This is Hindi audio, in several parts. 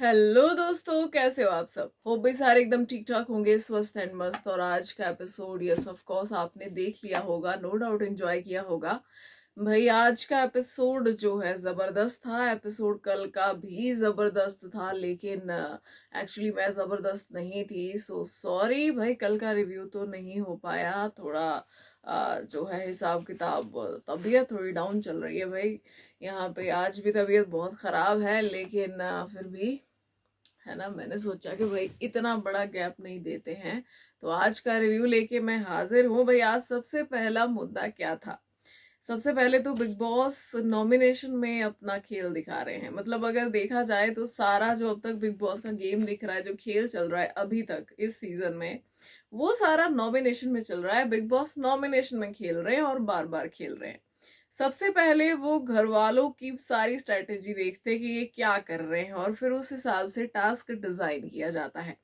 हेलो दोस्तों, कैसे हो आप सब। होप भाई सारे एकदम ठीक ठाक होंगे, स्वस्थ एंड मस्त। और आज का एपिसोड यस ऑफ कोर्स आपने देख लिया होगा, नो डाउट एंजॉय किया होगा। भाई आज का एपिसोड जो है जबरदस्त था। एपिसोड कल का भी जबरदस्त था, लेकिन एक्चुअली मैं जबरदस्त नहीं थी, सो सॉरी भाई। कल का रिव्यू तो नहीं हो पाया। थोड़ा जो है हिसाब किताब, तबीयत थोड़ी डाउन चल रही है भाई। यहाँ पे आज भी तबीयत बहुत खराब है, लेकिन फिर भी है ना, मैंने सोचा कि भाई इतना बड़ा गैप नहीं देते हैं। तो आज का रिव्यू लेके मैं हाजिर हूँ भाई। आज सबसे पहला मुद्दा क्या था। सबसे पहले तो बिग बॉस नॉमिनेशन में अपना खेल दिखा रहे हैं। मतलब अगर देखा जाए तो सारा जो अब तक बिग बॉस का गेम दिख रहा है, जो खेल चल रहा है अभी तक इस सीजन में, वो सारा नॉमिनेशन में चल रहा है। बिग बॉस नॉमिनेशन में खेल रहे हैं और बार बार खेल रहे हैं। सबसे पहले वो घर वालों की सारी स्ट्रेटेजी देखते हैं कि ये क्या कर रहे हैं, और फिर उस हिसाब से टास्क डिजाइन किया जाता है।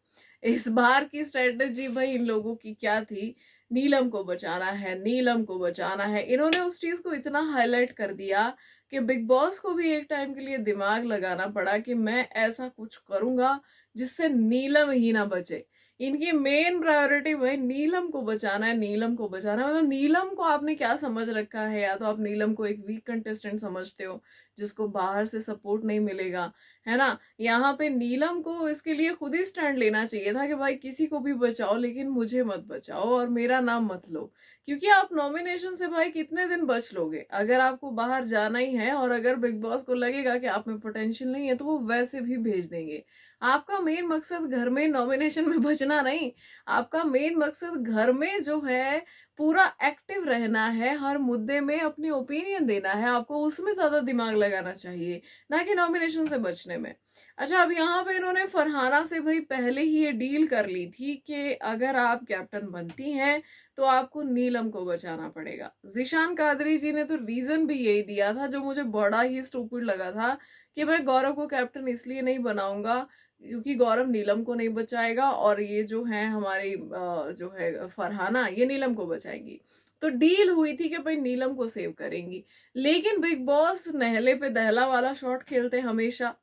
इस बार की स्ट्रेटेजी भाई इन लोगों की क्या थी। नीलम को बचाना है, नीलम को बचाना है। इन्होंने उस चीज को इतना हाईलाइट कर दिया कि बिग बॉस को भी एक टाइम के लिए दिमाग लगाना पड़ा कि मैं ऐसा कुछ करूंगा जिससे नीलम ही ना बचे। इनकी मेन प्रायोरिटी भाई नीलम को बचाना है, नीलम को बचाना है। मतलब नीलम को आपने क्या समझ रखा है? या तो आप नीलम को एक वीक कंटेस्टेंट समझते हो जिसको बाहर से सपोर्ट नहीं मिलेगा, है ना। यहाँ पे नीलम को इसके लिए खुद ही स्टैंड लेना चाहिए था कि भाई किसी को भी बचाओ, लेकिन मुझे मत बचाओ और मेरा नाम मत लो। क्योंकि आप नॉमिनेशन से भाई कितने दिन बच लोगे? अगर आपको बाहर जाना ही है और अगर बिग बॉस को लगेगा कि आप में पोटेंशियल नहीं है, तो वो वैसे भी भेज देंगे। आपका मेन मकसद घर में नॉमिनेशन में बचना नहीं। आपका मेन मकसद घर में जो है पूरा एक्टिव रहना है, हर मुद्दे में अपनी ओपिनियन देना है। आपको उसमें ज्यादा दिमाग लगाना चाहिए, ना कि नॉमिनेशन से बचने में। अच्छा, अब यहाँ पे इन्होंने फरहाना से भाई पहले ही ये डील कर ली थी कि अगर आप कैप्टन बनती हैं तो आपको नीलम को बचाना पड़ेगा। जिशान कादरी जी ने तो रीजन भी यही दिया था, जो मुझे बड़ा ही स्टूपिड लगा था, कि मैं गौरव को कैप्टन इसलिए नहीं बनाऊंगा क्योंकि गौरव नीलम को नहीं बचाएगा, और ये जो है हमारी जो है फरहाना, ये नीलम को बचाएंगी। तो डील हुई थी कि भाई नीलम को सेव करेंगी। लेकिन बिग बॉस नहले पे दहला वाला शॉट खेलते हमेशा।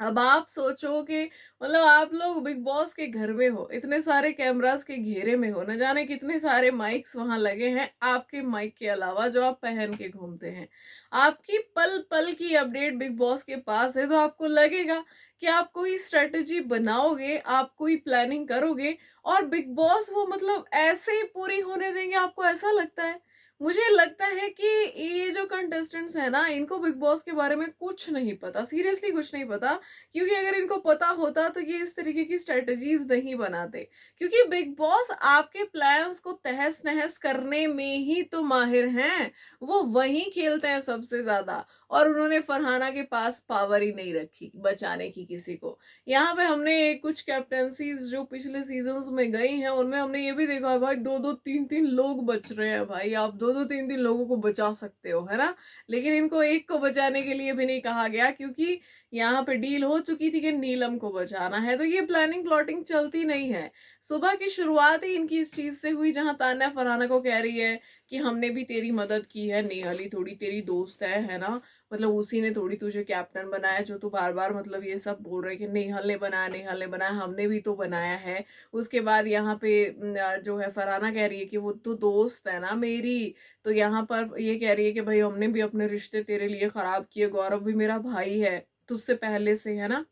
अब आप सोचो कि मतलब आप लोग बिग बॉस के घर में हो, इतने सारे कैमरास के घेरे में हो, न जाने कितने सारे माइक्स वहां लगे हैं आपके माइक के अलावा जो आप पहन के घूमते हैं। आपकी पल पल की अपडेट बिग बॉस के पास है, तो आपको लगेगा कि आप कोई स्ट्रेटेजी बनाओगे, आप कोई प्लानिंग करोगे, और बिग बॉस वो मतलब ऐसे ही पूरी होने देंगे? आपको ऐसा लगता है? मुझे लगता है कि ये जो कंटेस्टेंट्स है ना, इनको बिग बॉस के बारे में कुछ नहीं पता, सीरियसली कुछ नहीं पता। क्योंकि अगर इनको पता होता तो ये इस तरीके की स्ट्रेटजीज नहीं बनाते। क्योंकि बिग बॉस आपके प्लान्स को तहस नहस करने में ही तो माहिर हैं। वो वही खेलते हैं सबसे ज्यादा। और उन्होंने फरहाना के पास पावर ही नहीं रखी बचाने की किसी को। यहाँ पे हमने कुछ कैप्टेंसीज जो पिछले सीजन्स में गई हैं, उनमें हमने ये भी देखा है भाई, दो दो तीन तीन लोग बच रहे हैं। भाई आप दो दो तीन तीन लोगों को बचा सकते हो, है ना। लेकिन इनको एक को बचाने के लिए भी नहीं कहा गया, क्योंकि यहाँ पे डील हो चुकी थी कि नीलम को बचाना है। तो ये प्लानिंग प्लॉटिंग चलती नहीं है। सुबह की शुरुआत ही इनकी इस चीज से हुई, जहां तान्या फरहाना को कह रही है कि हमने भी तेरी मदद की है, नेहली थोड़ी तेरी दोस्त है ना। मतलब उसी ने थोड़ी तुझे कैप्टन बनाया, जो तू बार बार मतलब ये सब बोल रहे कि नेहल ने बनाया, नेहल ने बनाया, हमने भी तो बनाया है। उसके बाद यहाँ पे जो है फरहाना कह रही है कि वो तो दोस्त है ना मेरी। तो यहाँ पर ये कह रही है कि भाई हमने भी अपने रिश्ते तेरे लिए खराब किए, गौरव भी मेरा भाई है तुझसे पहले से, है ना।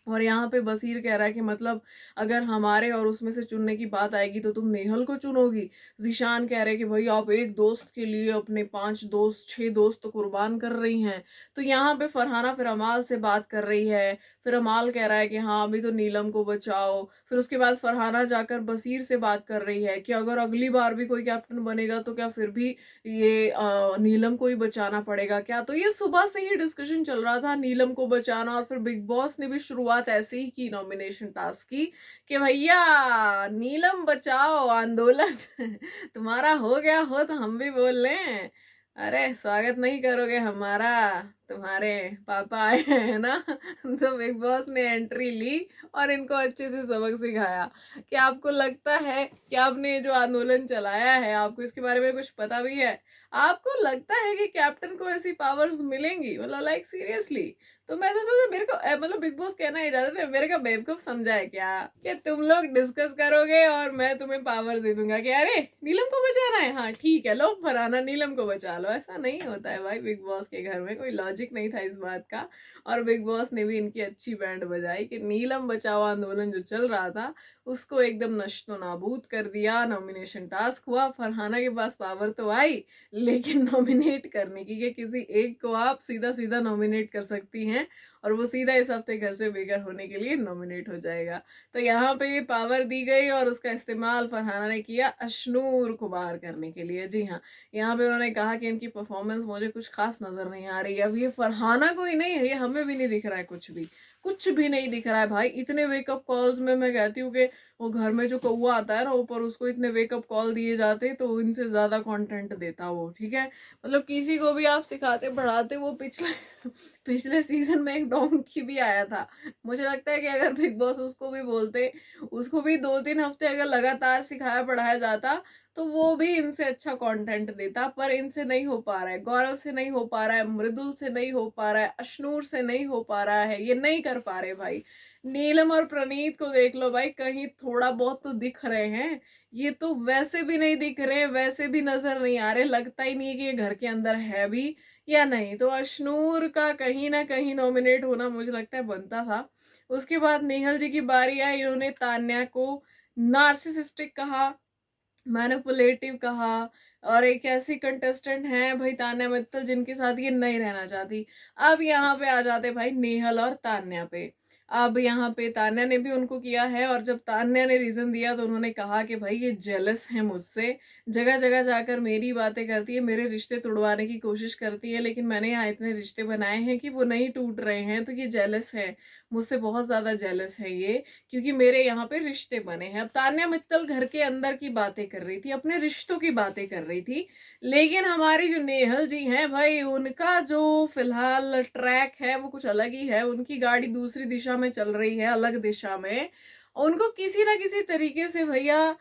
और यहाँ पे बसीर कह रहा है कि मतलब अगर हमारे और उसमें से चुनने की बात आएगी तो तुम नेहल को चुनोगी। जिशान कह रहे हैं कि भाई आप एक दोस्त के लिए अपने 5 दोस्त 6 दोस्त तो कुर्बान कर रही हैं। तो यहाँ पे फरहाना फिर अमाल से बात कर रही है। फिर अमाल कह रहा है कि हाँ अभी तो नीलम को बचाओ। फिर उसके बाद फरहाना जाकर बसीर से बात कर रही है कि अगर अगली बार भी कोई कैप्टन बनेगा तो क्या फिर भी ये नीलम को ही बचाना पड़ेगा क्या। तो ये सुबह से ही डिस्कशन चल रहा था नीलम को बचाना। और फिर बिग बॉस ने भी शुरुआत ऐसे ही की नॉमिनेशन टास्क की कि भैया नीलम बचाओ आंदोलन तुम्हारा हो गया हो तो हम भी बोल लें। अरे स्वागत नहीं करोगे हमारा? तुम्हारे पापा आए हैं ना तो बिग बॉस ने एंट्री ली और इनको अच्छे से सबक सिखाया कि आपको लगता है कि आपने ये जो आंदोलन चलाया है, आपको इसके बारे में कुछ पता भी है? आपको लगता है कि कैप्टन को ऐसी पावर्स मिलेंगी? मतलब लाइक सीरियसली। तो मैं ऐसा सोचा मेरे को मतलब बिग बॉस कहना ही चाहते थे, मेरे का बेवकूफ समझा है क्या कि तुम लोग डिस्कस करोगे और मैं तुम्हें पावर दे दूंगा कि अरे नीलम को बचाना है, हाँ ठीक है लो फरहाना नीलम को बचा लो। ऐसा नहीं होता है भाई, बिग बॉस के घर में कोई लॉजिक नहीं था इस बात का। और बिग बॉस ने भी इनकी अच्छी बैंड बजाई कि नीलम बचाओ आंदोलन जो चल रहा था उसको एकदम नष्टो नाबूद कर दिया। नॉमिनेशन टास्क हुआ, फरहाना के पास पावर तो आई लेकिन नॉमिनेट करने की, कि किसी एक को आप सीधा सीधा नॉमिनेट कर सकती हैं और वो सीधा इस हफ्ते घर से बेघर होने के लिए नॉमिनेट हो जाएगा। तो यहाँ पे ये पावर दी गई और उसका इस्तेमाल फरहाना ने किया अशनूर को बाहर करने के लिए। जी हाँ, यहाँ पे उन्होंने कहा कि इनकी परफॉर्मेंस मुझे कुछ खास नजर नहीं आ रही है। अब ये फरहाना को ही नहीं है, ये हमें भी नहीं दिख रहा है, कुछ भी नहीं दिख रहा है भाई। इतने वेकअप कॉल्स में मैं कहती हूँ कि वो घर में जो कौवा आता है ना ऊपर, उसको इतने वेकअप कॉल दिए जाते तो इनसे ज्यादा कंटेंट देता वो, ठीक है। मतलब किसी को भी आप सिखाते पढ़ाते, वो पिछले सीजन में एक डोंकी भी आया था। मुझे लगता है कि अगर बिग बॉस उसको भी बोलते, उसको भी 2-3 हफ्ते अगर लगातार सिखाया पढ़ाया जाता तो वो भी इनसे अच्छा कंटेंट देता। पर इनसे नहीं हो पा रहा है, गौरव से नहीं हो पा रहा है, मृदुल से नहीं हो पा रहा है, अशनूर से नहीं हो पा रहा है, ये नहीं कर पा रहे भाई। नीलम और प्रणीत को देख लो भाई, कहीं थोड़ा बहुत तो दिख रहे हैं, ये तो वैसे भी नहीं दिख रहे, वैसे भी नजर नहीं आ रहे, लगता ही नहीं है कि ये घर के अंदर है भी या नहीं। तो अशनूर का कहीं ना कहीं नॉमिनेट होना मुझे लगता है बनता था। उसके बाद नेहल जी की बारी आई, इन्होंने तान्या को नार्सिसिस्टिक कहा, मैनिपुलेटिव कहा, और एक ऐसी कंटेस्टेंट है भाई तान्या मित्तल जिनके साथ ये नहीं रहना चाहती। अब यहाँ पे आ जाते भाई नेहल और तान्या पे। अब यहाँ पे तान्या ने भी उनको किया है, और जब तान्या ने रीजन दिया तो उन्होंने कहा कि भाई ये जेलस है मुझसे, जगह जगह जाकर मेरी बातें करती है, मेरे रिश्ते तोड़वाने की कोशिश करती है, लेकिन मैंने यहाँ इतने रिश्ते बनाए हैं कि वो नहीं टूट रहे हैं, तो ये जेलस है मुझसे, बहुत ज्यादा जेलस है ये, क्योंकि मेरे यहाँ पे रिश्ते बने हैं। अब तान्या मित्तल घर के अंदर की बातें कर रही थी, अपने रिश्तों की बातें कर रही थी, लेकिन हमारी जो नेहल जी हैं भाई, उनका जो फिलहाल ट्रैक है वो कुछ अलग ही है। उनकी गाड़ी दूसरी दिशा में चल रही है, अलग दिशा में। उनको किसी ना किसी तरीके से भैया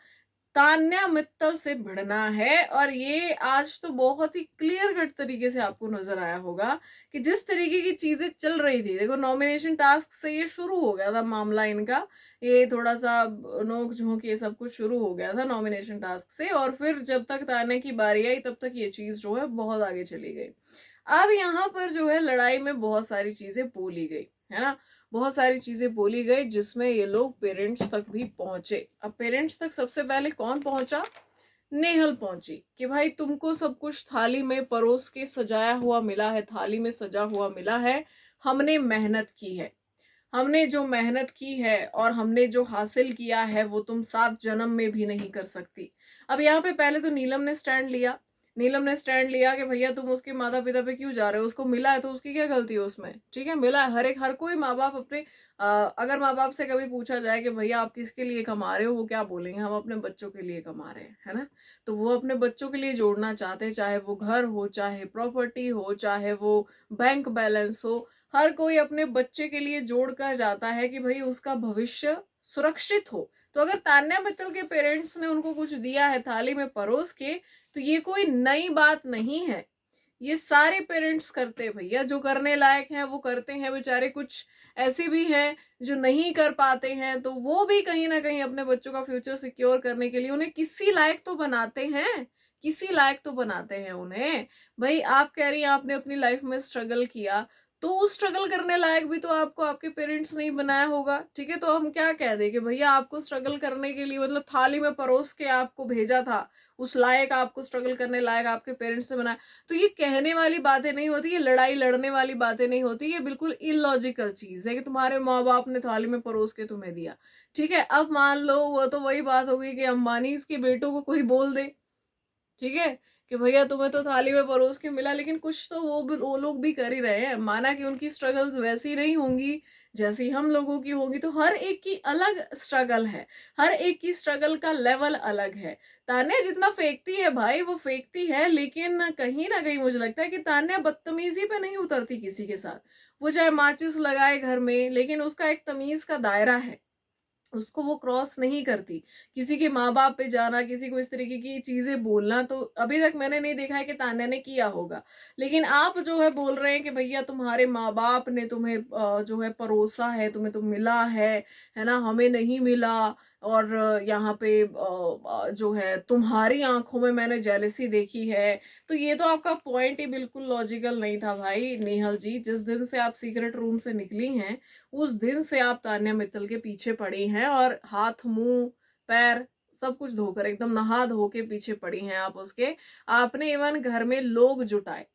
तान्या मित्तल से भिड़ना है, और ये आज तो बहुत ही क्लियर कट तरीके से आपको नजर आया होगा कि जिस तरीके की चीजें चल रही थी। देखो नॉमिनेशन टास्क से ये शुरू हो गया था मामला इनका, ये थोड़ा सा नोक झोंक ये सब कुछ शुरू हो गया था नॉमिनेशन टास्क से, और फिर जब तक तान्या की बारी आई तब तक ये चीज जो है बहुत आगे चली गई। अब यहाँ पर जो है लड़ाई में बहुत सारी चीजें बोली गई है ना, बहुत सारी चीजें बोली गई जिसमें ये लोग पेरेंट्स तक भी पहुंचे। अब पेरेंट्स तक सबसे पहले कौन पहुंचा? नेहल पहुंची कि भाई तुमको सब कुछ थाली में परोस के सजाया हुआ मिला है, थाली में सजा हुआ मिला है, हमने मेहनत की है, हमने जो मेहनत की है और हमने जो हासिल किया है वो तुम 7 जन्म में भी नहीं कर सकती। अब यहाँ पे पहले तो नीलम ने स्टैंड लिया, नीलम ने स्टैंड लिया कि भैया तुम उसके माता पिता पे क्यों जा रहे हो, उसको मिला है तो उसकी क्या गलती है उसमें, ठीक है मिला है। हर कोई माँ बाप अपने अगर माँ बाप से कभी पूछा जाए कि भैया आप किसके लिए कमा रहे हो, वो क्या बोलेंगे? हम अपने बच्चों के लिए कमा रहे हैं, है ना। तो वो अपने बच्चों के लिए जोड़ना चाहते हैं, चाहे वो घर हो, चाहे प्रॉपर्टी हो, चाहे वो बैंक बैलेंस हो, हर कोई अपने बच्चे के लिए जोड़ कर जाता है कि भाई उसका भविष्य सुरक्षित हो। तो अगर तान्या मित्तल के पेरेंट्स ने उनको कुछ दिया है थाली में परोस के, तो ये कोई नई बात नहीं है, ये सारे पेरेंट्स करते हैं भैया, जो करने लायक हैं वो करते हैं। बेचारे कुछ ऐसे भी हैं जो नहीं कर पाते हैं, तो वो भी कहीं ना कहीं अपने बच्चों का फ्यूचर सिक्योर करने के लिए उन्हें किसी लायक तो बनाते हैं, किसी लायक तो बनाते हैं उन्हें। भाई आप कह रही हैं आपने अपनी लाइफ में स्ट्रगल किया, तो उस स्ट्रगल करने लायक भी तो आपको आपके पेरेंट्स नहीं बनाया होगा, ठीक है। तो हम क्या कह दें कि भैया आपको स्ट्रगल करने के लिए मतलब थाली में परोस के आपको भेजा था, उस लायक आपको स्ट्रगल करने लायक आपके पेरेंट्स ने बनाया। तो ये कहने वाली बातें नहीं होती, ये लड़ाई लड़ने वाली बातें नहीं होती, ये बिल्कुल इलॉजिकल चीज है कि तुम्हारे माँ बाप ने थाली में परोस के तुम्हें दिया, ठीक है। अब मान लो वो तो वही बात होगी कि अंबानी के बेटों को कोई बोल दे, ठीक है, कि भैया तुम्हें तो थाली में परोस के मिला, लेकिन कुछ तो वो लोग भी कर ही रहे हैं। माना कि उनकी स्ट्रगल्स वैसी नहीं होंगी जैसी हम लोगों की होगी, तो हर एक की अलग स्ट्रगल है, हर एक की स्ट्रगल का लेवल अलग है। तान्या जितना फेंकती है भाई वो फेंकती है, लेकिन कहीं ना कहीं मुझे लगता है कि तान्या बदतमीजी पे नहीं उतरती किसी के साथ। वो चाहे माचिस लगाए घर में, लेकिन उसका एक तमीज का दायरा है, उसको वो क्रॉस नहीं करती। किसी के माँ बाप पे जाना, किसी को इस तरीके की चीजें बोलना, तो अभी तक मैंने नहीं देखा है कि तान्या ने किया होगा। लेकिन आप जो है बोल रहे हैं कि भैया तुम्हारे माँ बाप ने तुम्हें जो है परोसा है, तुम्हें तो मिला है ना, हमें नहीं मिला। और यहाँ पे जो है तुम्हारी आंखों में मैंने जेलसी देखी है। तो ये तो आपका पॉइंट ही बिल्कुल लॉजिकल नहीं था भाई नेहल जी। जिस दिन से आप सीक्रेट रूम से निकली हैं, उस दिन से आप तान्या मित्तल के पीछे पड़ी हैं, और हाथ मुंह पैर सब कुछ धोकर, एकदम नहा धो के पीछे पड़ी हैं आप उसके। आपने इवन घर में लोग जुटाए,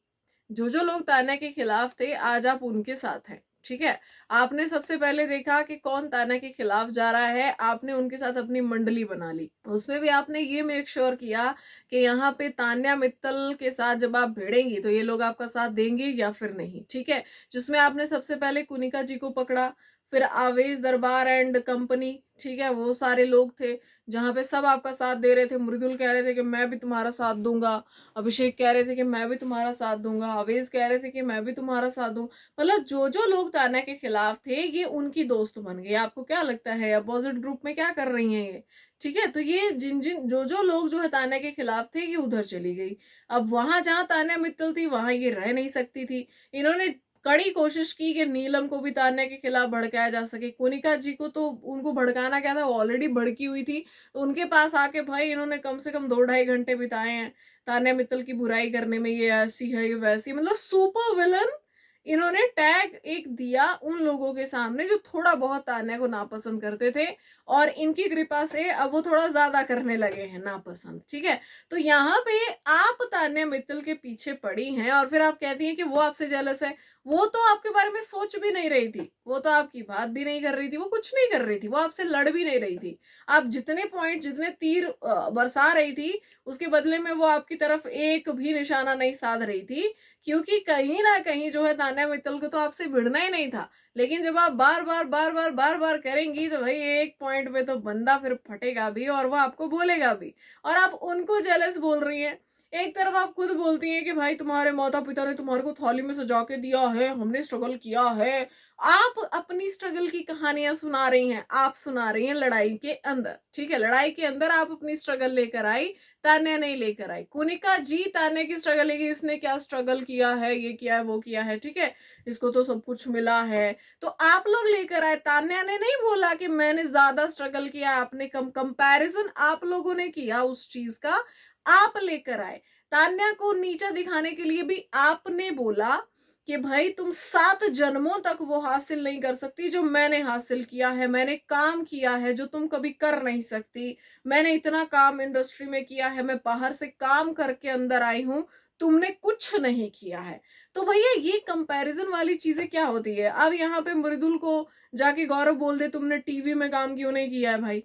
जो लोग तान्या के खिलाफ थे, आज आप उनके साथ हैं। ठीक है, आपने सबसे पहले देखा कि कौन तान्या के खिलाफ जा रहा है, आपने उनके साथ अपनी मंडली बना ली। उसमें भी आपने ये मेक श्योर किया कि यहाँ पे तान्या मित्तल के साथ जब आप भिड़ेंगी तो ये लोग आपका साथ देंगे या फिर नहीं। ठीक है, जिसमें आपने सबसे पहले कुनिका जी को पकड़ा, फिर आवेश दरबार एंड कंपनी, ठीक है, वो सारे लोग थे जहां पे सब आपका साथ दे रहे थे। मृदुल कह रहे थे कि मैं भी तुम्हारा साथ दूंगा, अभिषेक कह रहे थे कि मैं भी तुम्हारा साथ दूंगा, आवेश कह रहे थे कि मैं भी तुम्हारा साथ दूं। मतलब जो लोग तान्या के खिलाफ थे ये उनकी दोस्त बन गए। आपको क्या लगता है अपोजिट ग्रुप में क्या कर रही हैं ये? ठीक है, तो ये जिन जो लोग जो है तान्या के खिलाफ थे ये उधर चली गई। अब वहां जहां तान्या मित्तल थी वहां ये रह नहीं सकती थी। इन्होंने कड़ी कोशिश की कि नीलम को भी तान्या के खिलाफ भड़काया जा सके। कुनिका जी को तो उनको भड़काना क्या था, ऑलरेडी भड़की हुई थी। तो उनके पास आके भाई इन्होंने कम से कम 2-2.5 घंटे बिताए हैं तान्या मित्तल की बुराई करने में। ये ऐसी है, ये वैसी, मतलब सुपर विलन इन्होंने टैग एक दिया उन लोगों के सामने जो थोड़ा बहुत तान्या को नापसंद करते थे, और इनकी कृपा से अब वो थोड़ा ज्यादा करने लगे हैं नापसंद। ठीक है, तो यहाँ पे आप तान्या मित्तल के पीछे पड़ी हैं और फिर आप कहती हैं कि वो आपसे जेलस है। वो तो आपके बारे में सोच भी नहीं रही थी, वो तो आपकी बात भी नहीं कर रही थी, वो कुछ नहीं कर रही थी, वो आपसे लड़ भी नहीं रही थी। आप जितने पॉइंट, जितने तीर बरसा रही थी, उसके बदले में वो आपकी तरफ एक भी निशाना नहीं साध रही थी। क्योंकि कहीं ना कहीं जो है तान्या मित्तल को तो आपसे भिड़ना ही नहीं था। लेकिन जब आप बार बार बार बार बार बार करेंगी तो भाई एक पॉइंट पे तो बंदा फिर फटेगा भी और वो आपको बोलेगा भी। और आप उनको जेलस बोल रही हैं। एक तरफ आप खुद बोलती हैं कि भाई तुम्हारे माता पिता ने तुम्हारे को थाली में सजा के दिया है, हमने स्ट्रगल किया है। आप अपनी स्ट्रगल की कहानियां सुना रही हैं, आप सुना रही हैं लड़ाई के अंदर। ठीक है, लड़ाई के अंदर आप अपनी स्ट्रगल लेकर आई, तान्या नहीं लेकर आई। कुनिका जी तान्या की स्ट्रगल लेगी, इसने क्या स्ट्रगल किया है, ये किया है, वो किया है, ठीक है, इसको तो सब कुछ मिला है, तो आप लोग लेकर आए। तान्या ने नहीं बोला कि मैंने ज्यादा स्ट्रगल किया, आपने कंपैरिजन आप लोगों ने किया उस चीज का, आप लेकर आए। तान्या को नीचा दिखाने के लिए भी आपने बोला कि भाई तुम 7 जन्मों तक वो हासिल नहीं कर सकती जो मैंने हासिल किया है, मैंने काम किया है जो तुम कभी कर नहीं सकती, मैंने इतना काम इंडस्ट्री में किया है, मैं बाहर से काम करके अंदर आई हूं, तुमने कुछ नहीं किया है। तो भैया ये कंपैरिजन वाली चीजें क्या होती है? अब यहाँ पे मृदुल को जाके गौरव बोल दे तुमने टीवी में काम क्यों नहीं किया है भाई।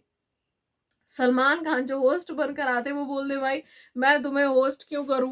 सलमान खान जो होस्ट बनकर आते वो बोल दे भाई मैं तुम्हें होस्ट क्यों करूं,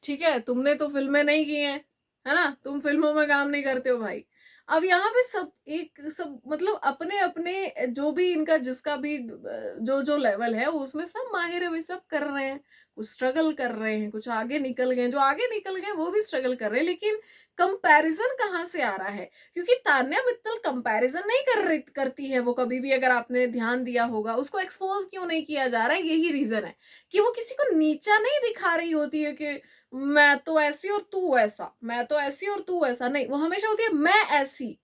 ठीक है, तुमने तो फिल्में नहीं की हैं, है ना, तुम फिल्मों में काम नहीं करते हो भाई। अब यहाँ पे सब मतलब अपने अपने जो भी इनका जिसका भी जो जो लेवल है उसमें सब माहिर है भाई, सब कर रहे हैं, कुछ स्ट्रगल कर रहे हैं, कुछ आगे निकल गए, जो आगे निकल गए वो भी स्ट्रगल कर रहे हैं। लेकिन कंपैरिजन कहाँ से आ रहा है? क्योंकि तान्या मित्तल कंपैरिजन नहीं करती है वो कभी भी, अगर आपने ध्यान दिया होगा। उसको एक्सपोज क्यों नहीं किया जा रहा है, यही रीजन है कि वो किसी को नीचा नहीं दिखा रही होती है कि मैं तो ऐसी और तू ऐसा, मैं तो ऐसी और तू ऐसा, नहीं, वो हमेशा होती है मैं ऐसी,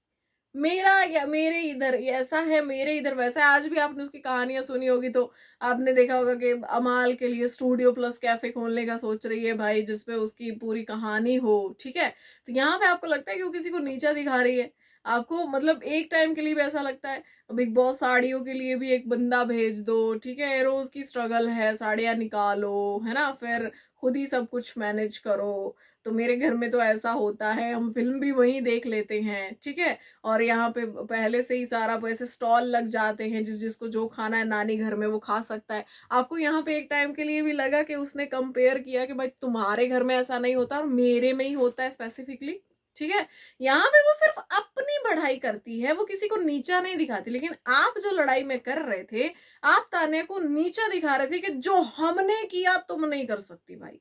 मेरा या मेरे इधर ऐसा है, मेरे इधर वैसा है। आज भी आपने उसकी कहानियां सुनी होगी तो आपने देखा होगा कि अमाल के लिए स्टूडियो प्लस कैफे खोलने का सोच रही है भाई, जिसपे उसकी पूरी कहानी हो। ठीक है, तो यहाँ पे आपको लगता है कि वो किसी को नीचा दिखा रही है? आपको मतलब एक टाइम के लिए भी ऐसा लगता है बिग बॉस साड़ियों के लिए भी एक बंदा भेज दो, ठीक है, रोज की स्ट्रगल है, साड़ियां निकालो, है ना, फिर खुद ही सब कुछ मैनेज करो। तो मेरे घर में तो ऐसा होता है, हम फिल्म भी वहीं देख लेते हैं, ठीक है, और यहाँ पे पहले से ही सारा ऐसे स्टॉल लग जाते हैं, जिसको जो खाना है नानी घर में वो खा सकता है। आपको यहाँ पे एक टाइम के लिए भी लगा कि उसने कंपेयर किया कि भाई तुम्हारे घर में ऐसा नहीं होता और मेरे में ही होता है स्पेसिफिकली? ठीक है, यहाँ पे वो सिर्फ अपनी बढ़ाई करती है, वो किसी को नीचा नहीं दिखाती। लेकिन आप जो लड़ाई में कर रहे थे, आप तान्या को नीचा दिखा रहे थे कि जो हमने किया तुम नहीं कर सकती भाई।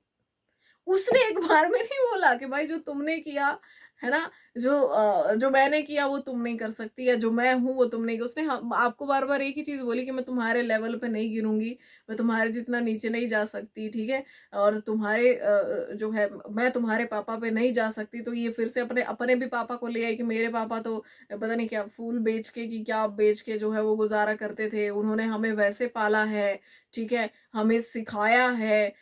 उसने एक बार में नहीं बोला कि भाई जो तुमने किया है ना, जो मैंने किया वो तुम नहीं कर सकती, या जो मैं हूँ वो तुम नहीं। उसने आपको बार बार एक ही चीज बोली कि मैं तुम्हारे लेवल पे नहीं गिरूंगी, मैं तुम्हारे जितना नीचे नहीं जा सकती, ठीक है, और तुम्हारे जो है मैं तुम्हारे पापा पे नहीं जा सकती। तो ये फिर से अपने अपने भी पापा को ले आई कि मेरे पापा तो पता नहीं क्या फूल बेच के कि क्या बेच के जो है वो गुजारा करते थे, उन्होंने हमें वैसे पाला है, ठीक है, हमें सिखाया है,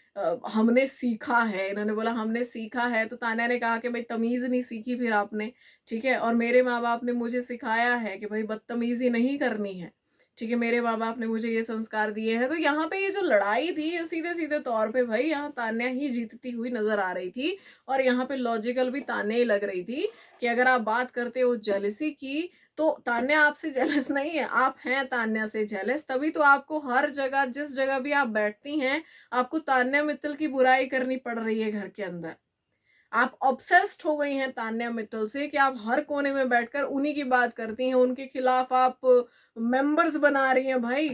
हमने सीखा है। इन्होंने बोला हमने सीखा है, तो तान्या ने कहा कि भाई तमीज नहीं सीखी फिर आपने, ठीक है, और मेरे माँ बाप ने मुझे सिखाया है कि भाई बदतमीजी नहीं करनी है, ठीक है, मेरे माँ बाप ने मुझे ये संस्कार दिए हैं। तो यहाँ पे ये जो लड़ाई थी ये सीधे सीधे तौर पे भाई यहाँ तान्या ही जीतती हुई नजर आ रही थी, और यहाँ पे लॉजिकल भी तान्या ही लग रही थी कि अगर आप बात करते हो जेलसी की, तो तान्या आपसे जेलस नहीं है, आप हैं तान्या से जेलस। तभी तो आपको हर जगह जिस जगह भी आप बैठती हैं आपको तान्या मित्तल की बुराई करनी पड़ रही है घर के अंदर। आप ऑब्सेस्ड हो गई हैं तान्या मित्तल से कि आप हर कोने में बैठकर उन्हीं की बात करती हैं, उनके खिलाफ आप मेंबर्स बना रही हैं। भाई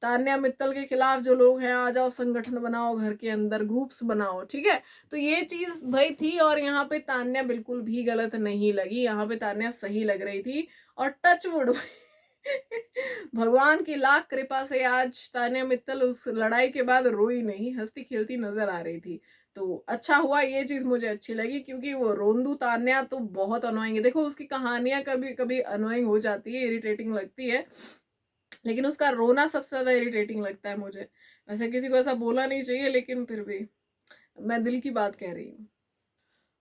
तान्या मित्तल के खिलाफ जो लोग हैं आ जाओ, संगठन बनाओ, घर के अंदर ग्रुप्स बनाओ, ठीक है। तो ये चीज भाई थी, और यहाँ पे तान्या बिल्कुल भी गलत नहीं लगी, यहाँ पे तान्या सही लग रही थी। और टच वुड भगवान की लाख कृपा से आज तान्या मित्तल उस लड़ाई के बाद रोई नहीं, हंसती खेलती नजर आ रही थी। तो अच्छा हुआ, ये चीज मुझे अच्छी लगी, क्योंकि वो रोंदू तान्या तो बहुत अनोइंग है। देखो उसकी कहानियां कभी कभी अनोइंग हो जाती है, इरिटेटिंग लगती है, लेकिन उसका रोना सबसे ज्यादा इरिटेटिंग लगता है मुझे। वैसे किसी को ऐसा बोला नहीं चाहिए, लेकिन फिर भी मैं दिल की बात कह रही हूँ।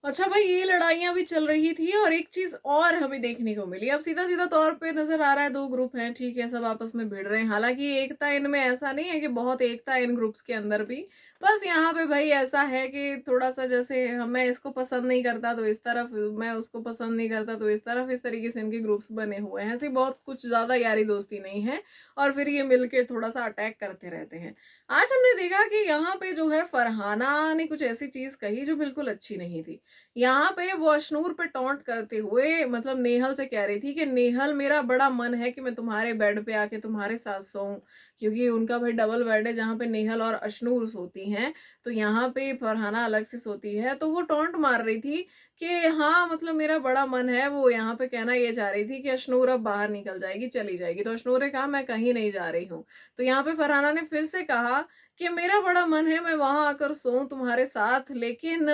अच्छा भाई, ये लड़ाइयां भी चल रही थी, और एक चीज और हमें देखने को मिली। अब सीधा सीधा तौर पे नजर आ रहा है दो ग्रुप हैं, ठीक है, सब आपस में भिड़ रहे हैं। हालांकि एकता इनमें ऐसा नहीं है कि बहुत एकता इन ग्रुप्स के अंदर भी, बस यहाँ पे भाई ऐसा है कि थोड़ा सा जैसे मैं इसको पसंद नहीं करता तो इस तरफ, मैं उसको पसंद नहीं करता तो इस तरफ, इस तरीके से इनके ग्रुप्स बने हुए हैं। ऐसे बहुत कुछ ज्यादा यारी दोस्ती नहीं है, और फिर ये मिलके थोड़ा सा अटैक करते रहते हैं। आज हमने देखा कि यहाँ पे जो है फरहाना ने कुछ ऐसी चीज कही जो बिल्कुल अच्छी नहीं थी। यहाँ पे वो अशनूर पे टॉन्ट करते हुए मतलब नेहल से कह रही थी कि नेहल मेरा बड़ा मन है कि मैं तुम्हारे बेड पे आके तुम्हारे साथ सोऊं, क्योंकि उनका भाई डबल बेड है जहाँ पे नेहल और अशनूर सोती हैं, तो यहाँ पे फरहाना अलग से सोती है। तो वो टॉन्ट मार रही थी कि हाँ मतलब मेरा बड़ा मन है। वो यहाँ पे कहना ये चाह रही थी कि अशनूर अब बाहर निकल जाएगी, चली जाएगी। तो अशनूर ने कहा मैं कहीं नहीं जा रही हूँ। तो यहाँ पे फरहाना ने फिर से कहा कि मेरा बड़ा मन है मैं वहां आकर सोऊं तुम्हारे साथ, लेकिन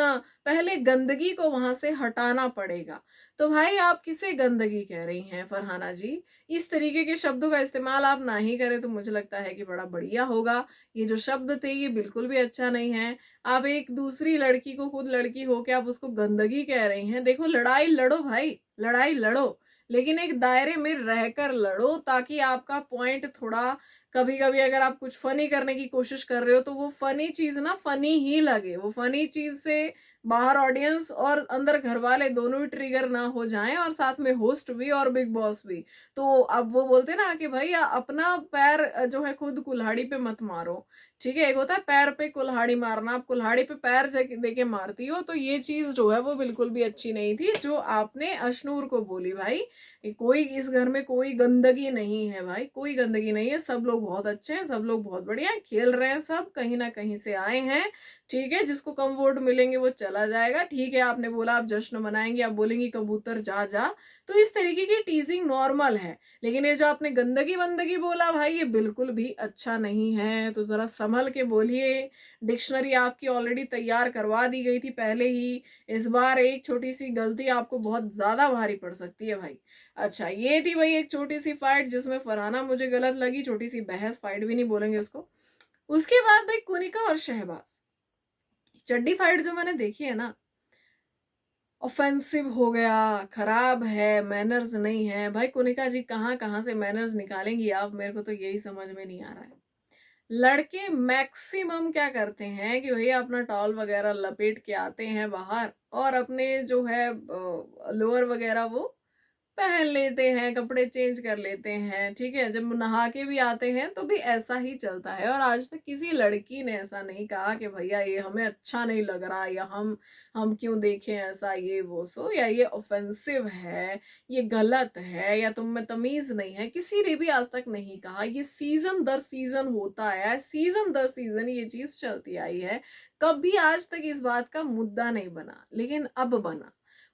पहले गंदगी को वहां से हटाना पड़ेगा। तो भाई आप किसे गंदगी कह रही हैं फरहाना जी? इस तरीके के शब्दों का इस्तेमाल आप ना ही करें तो मुझे लगता है कि बड़ा बढ़िया होगा। ये जो शब्द थे ये बिल्कुल भी अच्छा नहीं है। आप एक दूसरी लड़की को, खुद लड़की हो के आप उसको गंदगी कह रही हैं। देखो लड़ाई लड़ो भाई, लड़ाई लड़ो, लेकिन एक दायरे में रहकर लड़ो, ताकि आपका पॉइंट थोड़ा, कभी कभी अगर आप कुछ फनी करने की कोशिश कर रहे हो तो वो फनी चीज ना फनी ही लगे, वो फनी चीज से बाहर ऑडियंस और अंदर घर वाले दोनों ही ट्रिगर ना हो जाएं, और साथ में होस्ट भी और बिग बॉस भी। तो अब वो बोलते ना कि भाई अपना पैर जो है खुद कुल्हाड़ी पे मत मारो, ठीक है। एक होता है पैर पे कुल्हाड़ी मारना, आप कुल्हाड़ी पे पैर देके मारती हो। तो ये चीज जो है वो बिल्कुल भी अच्छी नहीं थी जो आपने अशनूर को बोली। भाई कोई इस घर में कोई गंदगी नहीं है, भाई कोई गंदगी नहीं है, सब लोग बहुत अच्छे हैं, सब लोग बहुत बढ़िया हैं, खेल रहे हैं, सब कहीं ना कहीं से आए हैं, ठीक है। जिसको कम वोट मिलेंगे वो चला जाएगा, ठीक है। आपने बोला आप जश्न मनाएंगे, आप बोलेंगी कबूतर जा जा, तो इस तरीके की टीजिंग नॉर्मल है। लेकिन ये जो आपने गंदगी बंदगी बोला भाई ये बिल्कुल भी अच्छा नहीं है, तो जरा संभल के बोलिए। डिक्शनरी आपकी ऑलरेडी तैयार करवा दी गई थी पहले ही, इस बार एक छोटी सी गलती आपको बहुत ज्यादा भारी पड़ सकती है भाई। अच्छा ये थी भाई एक छोटी सी फाइट जिसमें फरहाना मुझे गलत लगी, छोटी सी बहस, फाइट भी नहीं बोलेंगे उसको। उसके बाद भाई कुनिका और शहबाज चड्डी फाइट जो मैंने देखी है ना, ऑफेंसिव हो गया, खराब है, मैनर्स नहीं है। भाई कुनिका जी कहाँ कहाँ से मैनर्स निकालेंगी आप, मेरे को तो यही समझ में नहीं आ रहा है। लड़के मैक्सिमम क्या करते हैं कि भैया अपना टॉल वगैरह लपेट के आते हैं बाहर, और अपने जो है लोअर वगैरह वो पहन लेते हैं, कपड़े चेंज कर लेते हैं, ठीक है। जब नहा के भी आते हैं तो भी ऐसा ही चलता है, और आज तक किसी लड़की ने ऐसा नहीं कहा कि भैया ये हमें अच्छा नहीं लग रहा, या हम क्यों देखें ऐसा, ये वो सो, या ये ऑफेंसिव है, ये गलत है, या तुम में तमीज नहीं है, किसी ने भी आज तक नहीं कहा। ये सीजन दर सीजन होता है, सीजन दर सीजन ये चीज चलती आई है, कभी आज तक इस बात का मुद्दा नहीं बना, लेकिन अब बना।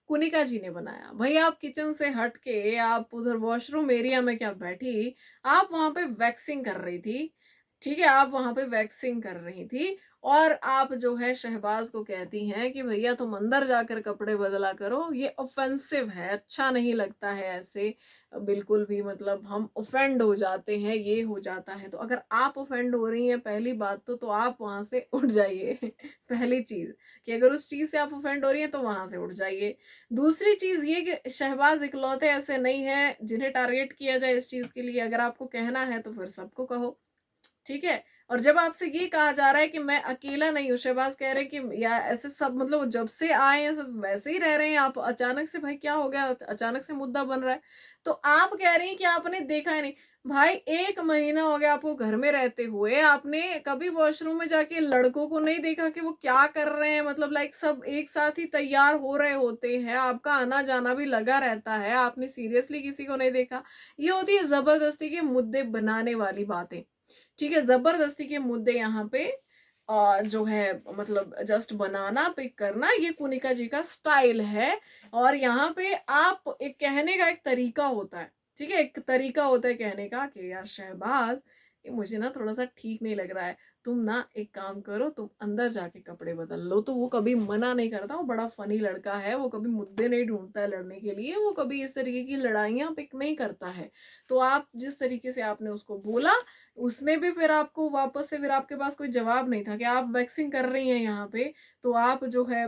कुनिका जी ने बनाया। भाई आप किचन से हट के आप उधर वॉशरूम एरिया में क्या बैठी, आप वहां पे वैक्सिंग कर रही थी, ठीक है, आप वहां पे वैक्सिंग कर रही थी, और आप जो है शहबाज को कहती हैं कि भैया तुम अंदर जाकर कपड़े बदला करो। ये ऑफेंसिव है, अच्छा नहीं लगता है ऐसे बिल्कुल भी, मतलब हम ऑफेंड हो जाते हैं, ये हो जाता है। तो अगर आप ऑफेंड हो रही हैं पहली बात तो आप वहां से उठ जाइए पहली चीज, कि अगर उस चीज से आप ऑफेंड हो रही हैं तो वहां से उठ जाइए। दूसरी चीज ये कि शहबाज इकलौते ऐसे नहीं है जिन्हें टारगेट किया जाए इस चीज के लिए। अगर आपको कहना है तो फिर सबको कहो, ठीक है। और जब आपसे ये कहा जा रहा है कि मैं अकेला नहीं हूँ, शहबाज कह रहे हैं कि या ऐसे सब मतलब जब से आए हैं सब वैसे ही रह रहे हैं, आप अचानक से भाई क्या हो गया, अचानक से मुद्दा बन रहा है। तो आप कह रही हैं कि आपने देखा है नहीं। भाई 1 महीना हो गया आपको घर में रहते हुए, आपने कभी वॉशरूम में जाके लड़कों को नहीं देखा कि वो क्या कर रहे हैं, मतलब लाइक सब एक साथ ही तैयार हो रहे होते हैं, आपका आना जाना भी लगा रहता है, आपने सीरियसली किसी को नहीं देखा। ये होती है जबरदस्ती के मुद्दे बनाने वाली बातें, ठीक है। जबरदस्ती के मुद्दे यहाँ पे जो है मतलब जस्ट बनाना पिक करना, ये कुनिका जी का स्टाइल है। और यहाँ पे आप एक कहने का एक तरीका होता है, ठीक है, एक तरीका होता है कहने का कि यार शहबाज ये मुझे ना थोड़ा सा ठीक नहीं लग रहा है, तुम ना एक काम करो, तुम अंदर जाके कपड़े बदल लो। तो वो कभी मना नहीं करता, वो बड़ा फनी लड़का है, वो कभी मुद्दे नहीं ढूंढता है लड़ने के लिए, वो कभी इस तरीके की लड़ाइयां पिक नहीं करता है। तो आप जिस तरीके से आपने उसको बोला, उसने भी फिर आपको वापस से, फिर आपके पास कोई जवाब नहीं था कि आप वैक्सिंग कर रही हैं यहाँ पे, तो आप जो है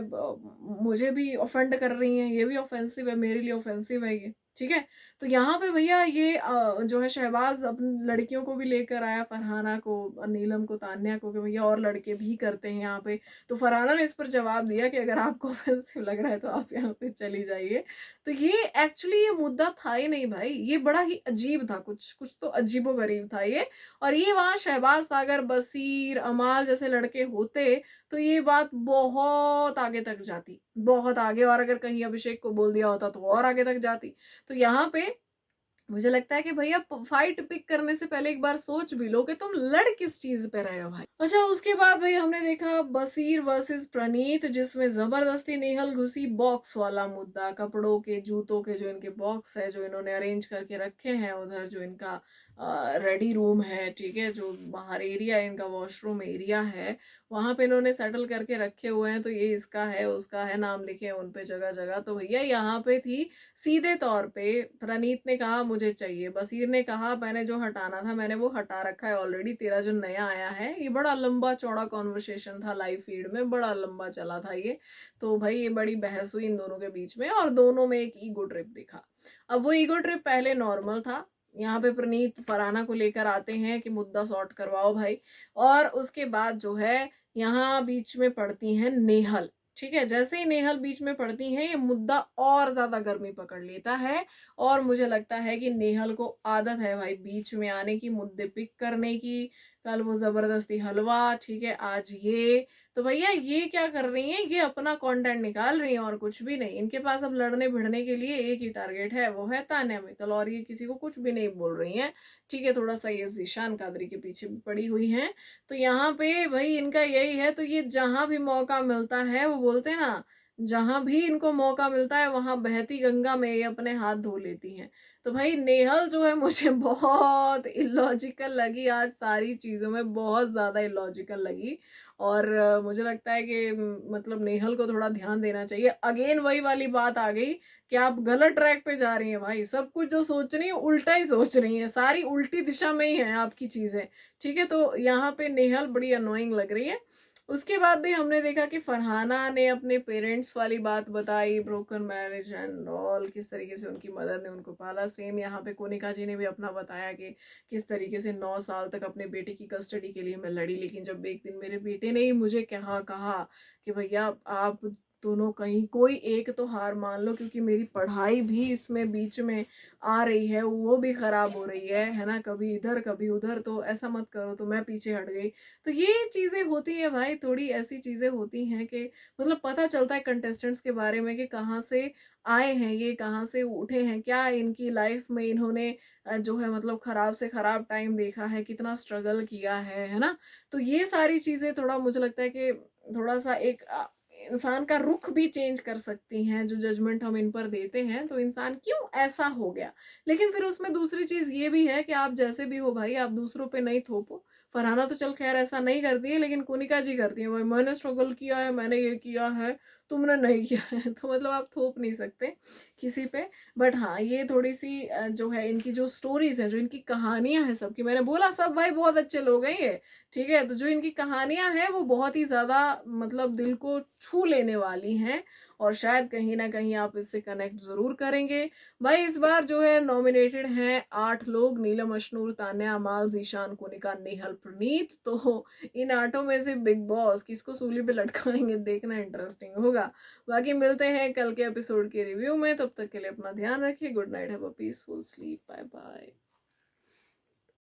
मुझे भी ऑफेंड कर रही हैं, ये भी ऑफेंसिव है, मेरे लिए ऑफेंसिव है ये, ठीक है। तो यहाँ पे भैया ये जो है शहबाज अपनी लड़कियों को भी लेकर आया, फरहाना को, नीलम को, तान्या को, कि भैया और लड़के भी करते हैं यहाँ पे। तो फरहाना ने इस पर जवाब दिया कि अगर आपको ऑफेंसिव लग रहा है तो आप यहाँ से चली जाइए। तो ये एक्चुअली ये मुद्दा था ही नहीं भाई, ये बड़ा ही अजीब था, कुछ कुछ तो अजीबोगरीब था ये। और ये वहां शहबाज सागर, बसीर, अमाल जैसे लड़के होते तो ये बात बहुत आगे तक जाती, बहुत आगे। और अगर कहीं अभिषेक को बोल दिया होता तो और आगे तक जाती। तो यहाँ पे मुझे लगता है कि भैया फाइट पिक करने से पहले एक बार सोच भी लो कि तुम लड़ किस चीज पे रहे हो भाई। अच्छा, उसके बाद भाई हमने देखा बसीर वर्सेस प्रणीत, जिसमें जबरदस्ती नेहल घुसी। बॉक्स वाला मुद्दा, कपड़ों के, जूतों के जो इनके बॉक्स है, जो इन्होंने अरेंज करके रखे हैं उधर, जो इनका रेडी रूम है, ठीक है, जो बाहर एरिया है इनका, वॉशरूम एरिया है, वहां पे इन्होंने सेटल करके रखे हुए हैं। तो ये इसका है, उसका है, नाम लिखे हैं उनपे जगह जगह। तो भैया यहाँ पे थी सीधे तौर पे, प्रणीत ने कहा मुझे चाहिए, बसीर ने कहा मैंने जो हटाना था मैंने वो हटा रखा है ऑलरेडी, तेरा जो नया आया है। ये बड़ा लंबा चौड़ा कॉन्वर्सेशन था, लाइव फीड में बड़ा लंबा चला था ये। तो भाई ये बड़ी बहस हुई इन दोनों के बीच में, और दोनों में एक ईगो ट्रिप दिखा। अब वो ईगो ट्रिप पहले नॉर्मल था, यहाँ पे प्रणीत फरहाना को लेकर आते हैं कि मुद्दा सॉर्ट करवाओ भाई, और उसके बाद जो है यहाँ बीच में पड़ती है नेहल, ठीक है। जैसे ही नेहल बीच में पड़ती है ये मुद्दा और ज्यादा गर्मी पकड़ लेता है। और मुझे लगता है कि नेहल को आदत है भाई बीच में आने की, मुद्दे पिक करने की। कल वो जबरदस्ती हलवा, ठीक है, आज ये। तो भैया ये क्या कर रही हैं, ये अपना कंटेंट निकाल रही हैं और कुछ भी नहीं। इनके पास अब लड़ने भिड़ने के लिए एक ही टारगेट है, वो है तान्या मित्तल, और ये किसी को कुछ भी नहीं बोल रही हैं, ठीक है। थोड़ा सा ये जीशान कादरी के पीछे भी पड़ी हुई हैं। तो यहाँ पे भाई इनका यही है। तो ये जहां भी मौका मिलता है, वो बोलते हैं ना, जहां भी इनको मौका मिलता है वहां बहती गंगा में ये अपने हाथ धो लेती हैं। तो भाई नेहल जो है मुझे बहुत इलॉजिकल लगी आज, सारी चीजों में बहुत ज्यादा इलॉजिकल लगी। और मुझे लगता है कि मतलब नेहल को थोड़ा ध्यान देना चाहिए। अगेन वही वाली बात आ गई कि आप गलत ट्रैक पे जा रही हैं भाई, सब कुछ जो सोच रही है उल्टा ही सोच रही है, सारी उल्टी दिशा में ही है आपकी चीजें, ठीक है। तो यहाँ पे नेहल बड़ी अनोइंग लग रही है। उसके बाद भी हमने देखा कि फरहाना ने अपने पेरेंट्स वाली बात बताई, ब्रोकन मैरिज एंड ऑल, किस तरीके से उनकी मदर ने उनको पाला। सेम यहाँ पे कोनिका जी ने भी अपना बताया कि किस तरीके से 9 साल तक अपने बेटे की कस्टडी के लिए मैं लड़ी, लेकिन जब एक दिन मेरे बेटे ने ही मुझे कहा कि भैया आप दोनों कहीं कोई एक तो हार मान लो, क्योंकि मेरी पढ़ाई भी इसमें बीच में आ रही है, वो भी खराब हो रही है ना, कभी इधर कभी उधर, तो ऐसा मत करो। तो मैं पीछे हट गई। तो ये चीजें होती है भाई, थोड़ी ऐसी चीजें होती हैं कि मतलब पता चलता है कंटेस्टेंट्स के बारे में कि कहाँ से आए हैं ये, कहाँ से उठे हैं, क्या इनकी लाइफ में इन्होंने जो है मतलब खराब से खराब टाइम देखा है, कितना स्ट्रगल किया है ना। तो ये सारी चीजें थोड़ा मुझे लगता है कि थोड़ा सा एक इंसान का रुख भी चेंज कर सकती हैं, जो जजमेंट हम इन पर देते हैं, तो इंसान क्यों ऐसा हो गया। लेकिन फिर उसमें दूसरी चीज़ ये भी है कि आप जैसे भी हो भाई, आप दूसरों पे नहीं थोपो। फरहाना तो चल खैर ऐसा नहीं करती है, लेकिन कोनिका जी करती हैं, भाई मैंने स्ट्रगल किया है, मैंने ये किया है, तुमने नहीं किया है, तो मतलब आप थोप नहीं सकते किसी पे। बट हाँ, ये थोड़ी सी जो है इनकी जो स्टोरीज हैं, जो इनकी कहानियां हैं सबकी, मैंने बोला सब भाई बहुत अच्छे लोग हैं ये, ठीक है, तो जो इनकी कहानियां हैं वो बहुत ही ज्यादा मतलब दिल को छू लेने वाली हैं, और शायद कहीं ना कहीं आप इससे कनेक्ट जरूर करेंगे। भाई इस बार जो है नॉमिनेटेड हैं 8 लोग, नीलम, अशनूर, तान्या, अमाल, जीशान, कोनिका, नेहल, प्रणीत। तो इन 8 में से बिग बॉस किसको सूली पे लटकाएंगे, देखना इंटरेस्टिंग होगा। बाकी मिलते हैं कल के एपिसोड के रिव्यू में, तब तक के लिए अपना ध्यान रखिए। Good night, have a peaceful sleep, bye bye.